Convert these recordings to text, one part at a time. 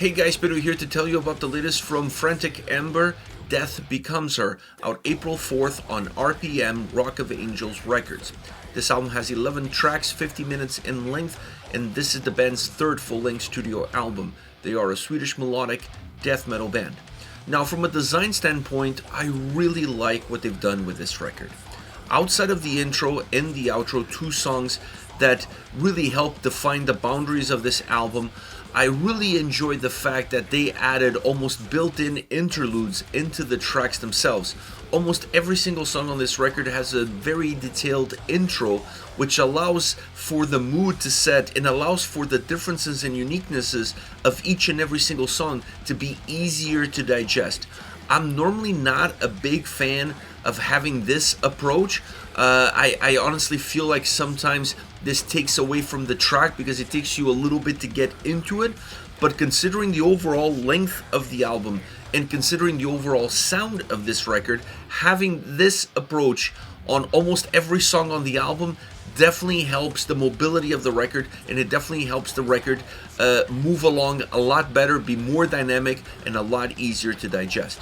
Hey guys, Pedro here to tell you about the latest from Frantic Amber, Death Becomes Her, out April 4th on RPM Rock of Angels Records. This album has 11 tracks, 50 minutes in length, and this is the band's third full-length studio album. They are a Swedish melodic death metal band. Now, from a design standpoint, I really like what they've done with this record. Outside of the intro and the outro, two songs that really help define the boundaries of this album, I really enjoyed the fact that they added almost built-in interludes into the tracks themselves. Almost every single song on this record has a very detailed intro, which allows for the mood to set and allows for the differences and uniquenesses of each and every single song to be easier to digest. I'm normally not a big fan of having this approach. I honestly feel like sometimes this takes away from the track because it takes you a little bit to get into it. But considering the overall length of the album and considering the overall sound of this record, having this approach on almost every song on the album definitely helps the mobility of the record, and it definitely helps the record move along a lot better, be more dynamic, and a lot easier to digest.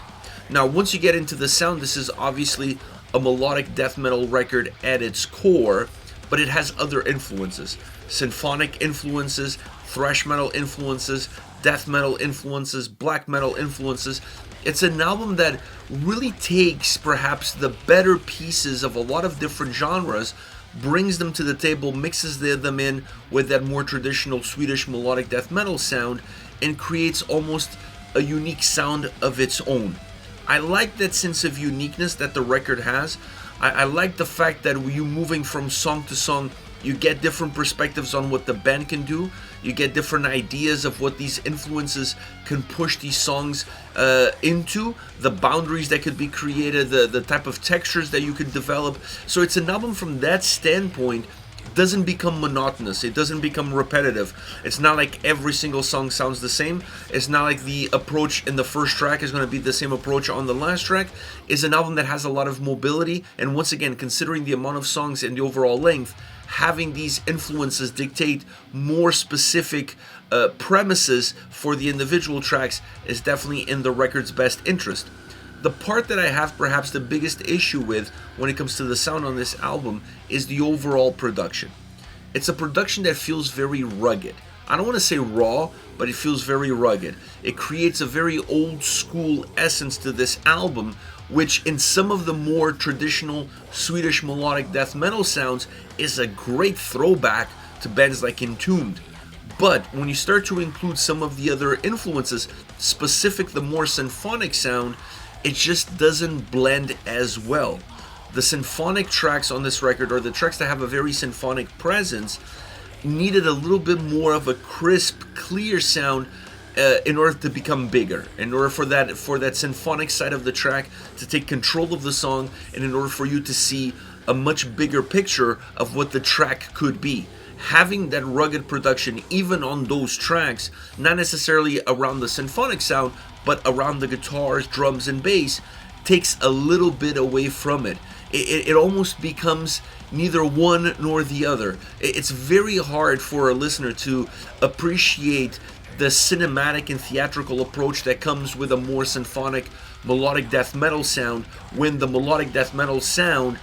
Now, once you get into the sound, this is obviously a melodic death metal record at its core, but it has other influences. Symphonic influences, thrash metal influences, death metal influences, black metal influences. It's an album that really takes perhaps the better pieces of a lot of different genres, brings them to the table, mixes them in with that more traditional Swedish melodic death metal sound, and creates almost a unique sound of its own. I like that sense of uniqueness that the record has. I like the fact that you moving from song to song, you get different perspectives on what the band can do. You get different ideas of what these influences can push these songs into, the boundaries that could be created, the type of textures that you could develop. So it's an album from that standpoint. Doesn't become monotonous, it doesn't become repetitive. It's not like every single song sounds the same. It's not like the approach in the first track is going to be the same approach on the last track. It's an album that has a lot of mobility, and once again, considering the amount of songs and the overall length, having these influences dictate more specific premises for the individual tracks is definitely in the record's best interest. The part that I have perhaps the biggest issue with when it comes to the sound on this album is the overall production. It's a production that feels very rugged. I don't want to say raw, but it feels very rugged. It creates a very old school essence to this album, which in some of the more traditional Swedish melodic death metal sounds is a great throwback to bands like Entombed. But when you start to include some of the other influences, specific the more symphonic sound, it just doesn't blend as well. The symphonic tracks on this record, or the tracks that have a very symphonic presence, needed a little bit more of a crisp, clear sound in order to become bigger, in order for that symphonic side of the track to take control of the song, and in order for you to see a much bigger picture of what the track could be. Having that rugged production even on those tracks, not necessarily around the symphonic sound, but around the guitars, drums, and bass, takes a little bit away from it. It almost becomes neither one nor the other. It's very hard for a listener to appreciate the cinematic and theatrical approach that comes with a more symphonic melodic death metal sound when the melodic death metal sound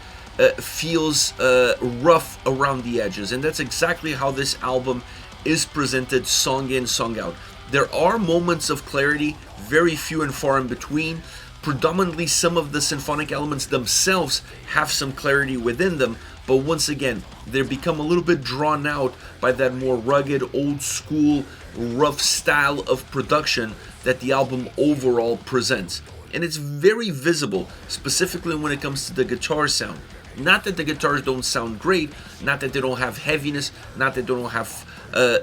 feels rough around the edges. And that's exactly how this album is presented song in, song out. There are moments of clarity, very few and far in between. Predominantly, some of the symphonic elements themselves have some clarity within them, but once again, they become a little bit drawn out by that more rugged, old school, rough style of production that the album overall presents. And it's very visible, specifically when it comes to the guitar sound. Not that the guitars don't sound great, not that they don't have heaviness, not that they don't have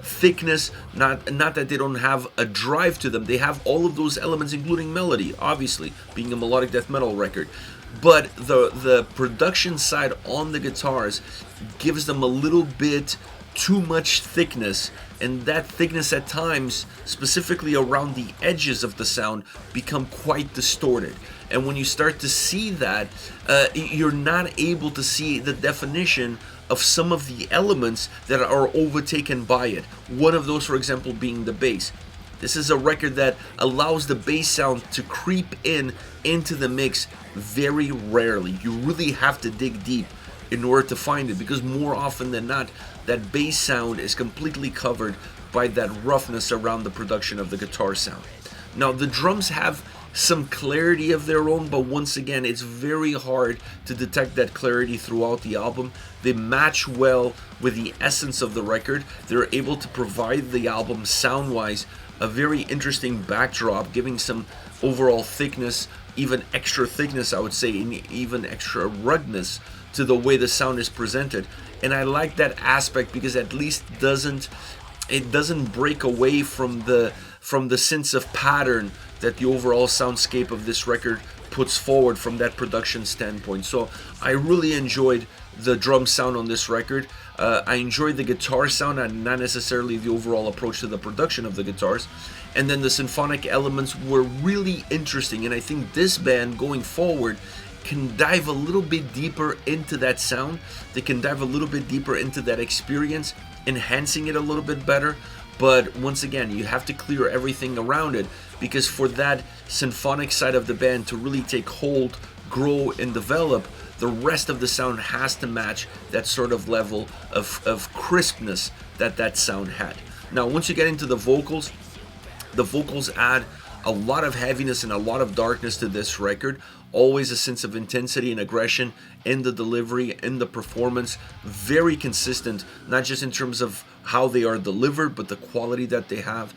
thickness, not that they don't have a drive to them. They have all of those elements, including melody, obviously, being a melodic death metal record. But the production side on the guitars gives them a little bit too much thickness, and that thickness at times, specifically around the edges of the sound, become quite distorted. And when you start to see that, you're not able to see the definition of some of the elements that are overtaken by it. One of those, for example, being the bass. This is a record that allows the bass sound to creep into the mix very rarely. You really have to dig deep in order to find it, because more often than not, that bass sound is completely covered by that roughness around the production of the guitar sound. Now, the drums have some clarity of their own, but once again, it's very hard to detect that clarity throughout the album. They match well with the essence of the record. They're able to provide the album sound-wise a very interesting backdrop, giving some overall thickness, even extra thickness, I would say, and even extra ruggedness to the way the sound is presented. And I like that aspect because at least it doesn't break away from the sense of pattern that the overall soundscape of this record puts forward from that production standpoint. So I really enjoyed the drum sound on this record. I enjoyed the guitar sound and not necessarily the overall approach to the production of the guitars. And then the symphonic elements were really interesting, and I think this band going forward can dive a little bit deeper into that sound. They can dive a little bit deeper into that experience, enhancing it a little bit better. But once again, you have to clear everything around it, because for that symphonic side of the band to really take hold, grow, and develop, the rest of the sound has to match that sort of level of crispness that sound had. Now, once you get into the vocals add a lot of heaviness and a lot of darkness to this record. Always a sense of intensity and aggression in the delivery, in the performance. Very consistent, not just in terms of how they are delivered, but the quality that they have.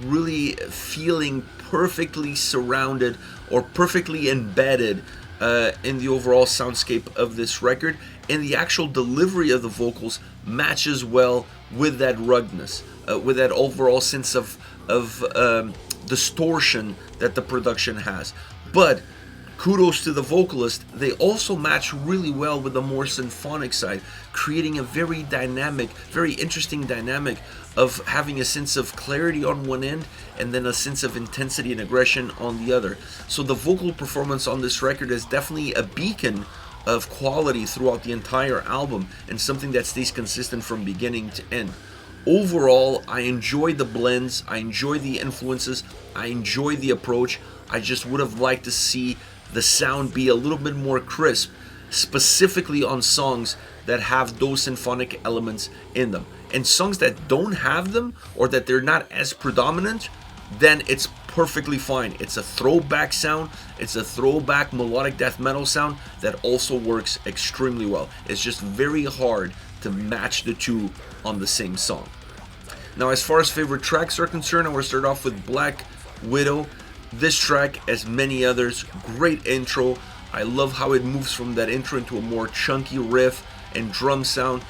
Really feeling perfectly surrounded or perfectly embedded in the overall soundscape of this record. And the actual delivery of the vocals matches well with that ruggedness, with that overall sense of distortion that the production has. But kudos to the vocalist, they also match really well with the more symphonic side, creating a very dynamic, very interesting dynamic of having a sense of clarity on one end and then a sense of intensity and aggression on the other. So the vocal performance on this record is definitely a beacon of quality throughout the entire album and something that stays consistent from beginning to end. Overall, I enjoy the blends, I enjoy the influences, I enjoy the approach. I just would have liked to see the sound be a little bit more crisp, specifically on songs that have those symphonic elements in them. And songs that don't have them, or that they're not as predominant, then it's perfectly fine. It's a throwback sound, it's a throwback melodic death metal sound that also works extremely well. It's just very hard to match the two on the same song. Now, as far as favorite tracks are concerned, I want to start off with Black Widow. This track, as many others, great intro. I love how it moves from that intro into a more chunky riff and drum sound,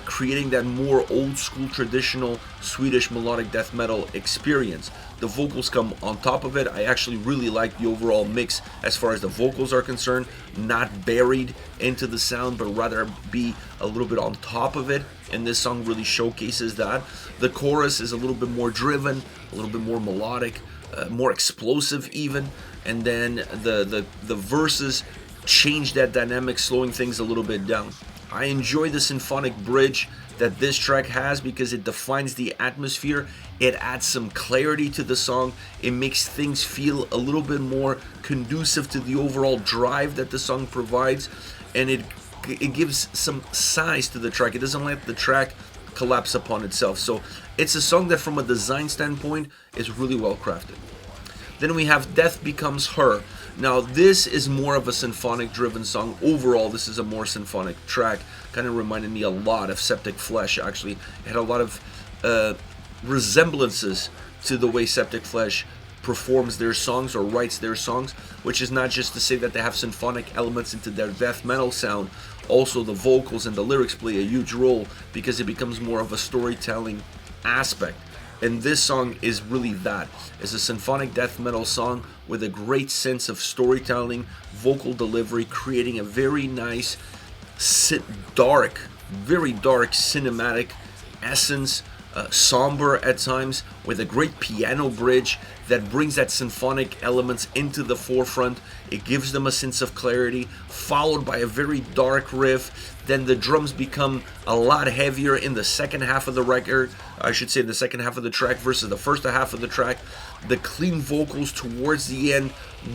creating that more old school traditional Swedish melodic death metal experience. The vocals come on top of it. I actually really like the overall mix as far as the vocals are concerned, not buried into the sound, but rather be a little bit on top of it, and this song really showcases that. The chorus is a little bit more driven, a little bit more melodic, more explosive even, and then the verses change that dynamic, slowing things a little bit down. I enjoy the symphonic bridge that this track has because it defines the atmosphere. It adds some clarity to the song. It makes things feel a little bit more conducive to the overall drive that the song provides, and it gives some size to the track. It doesn't let the track collapse upon itself. So it's a song that from a design standpoint is really well crafted. Then we have Death Becomes Her. Now this is more of a symphonic driven song. Overall, this is a more symphonic track. Kind of reminded me a lot of Septic Flesh, actually. It had a lot of resemblances to the way Septic Flesh performs their songs or writes their songs, which is not just to say that they have symphonic elements into their death metal sound. Also, the vocals and the lyrics play a huge role because it becomes more of a storytelling aspect. And this song is really that. It's a symphonic death metal song with a great sense of storytelling, vocal delivery, creating a very nice, very dark cinematic essence somber at times, with a great piano bridge that brings that symphonic elements into the forefront. It gives them a sense of clarity, followed by a very dark riff. Then the drums become a lot heavier in the second half of the record, I should say the second half of the track versus the first half of the track. The clean vocals towards the end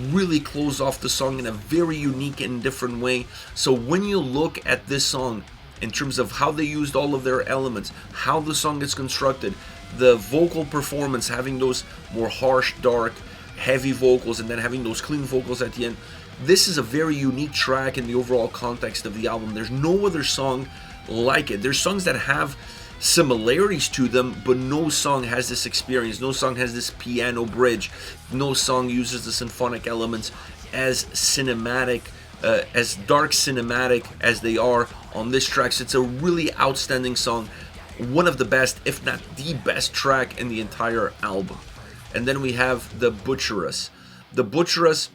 really close off the song in a very unique and different way. So when you look at this song in terms of how they used all of their elements, how the song is constructed, the vocal performance, having those more harsh, dark, heavy vocals, and then having those clean vocals at the end, this is a very unique track in the overall context of the album. There's no other song like it. There's songs that have similarities to them, but no song has this experience. No song has this piano bridge. No song uses the symphonic elements as cinematic, as dark cinematic as they are on this track. So it's a really outstanding song, one of the best, if not the best track in the entire album. And then we have the Butcheress. The Butcheress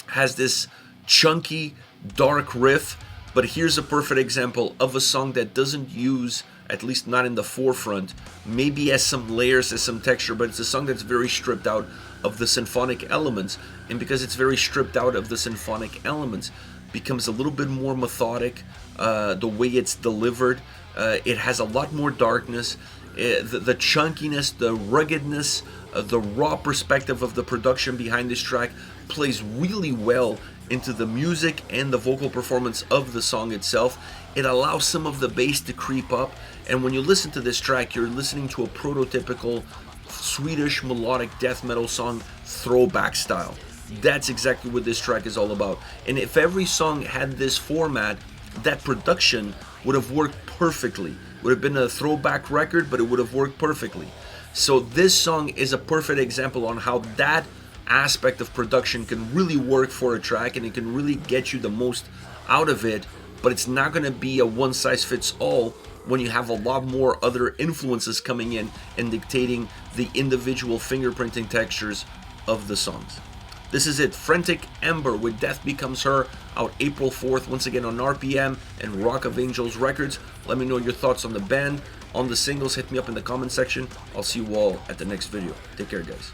has this chunky, dark riff, but here's a perfect example of a song that doesn't use, at least not in the forefront, maybe has some layers, has some texture, but it's a song that's very stripped out of the symphonic elements. And because it's very stripped out of the symphonic elements, becomes a little bit more methodic, the way it's delivered. It has a lot more darkness. The chunkiness, the ruggedness, the raw perspective of the production behind this track plays really well into the music and the vocal performance of the song itself. It allows some of the bass to creep up, and when you listen to this track, you're listening to a prototypical Swedish melodic death metal song, throwback style. That's exactly what this track is all about. And if every song had this format, that production would have worked perfectly. Would have been a throwback record, but it would have worked perfectly. So this song is a perfect example on how that aspect of production can really work for a track, and it can really get you the most out of it, but it's not going to be a one-size-fits-all when you have a lot more other influences coming in and dictating the individual fingerprinting textures of the songs. This is it, Frantic Ember with Death Becomes Her, out April 4th, once again on RPM and Rock of Angels Records. Let me know your thoughts on the band, on the singles. Hit me up in the comment section. I'll see you all at the next video. Take care, guys.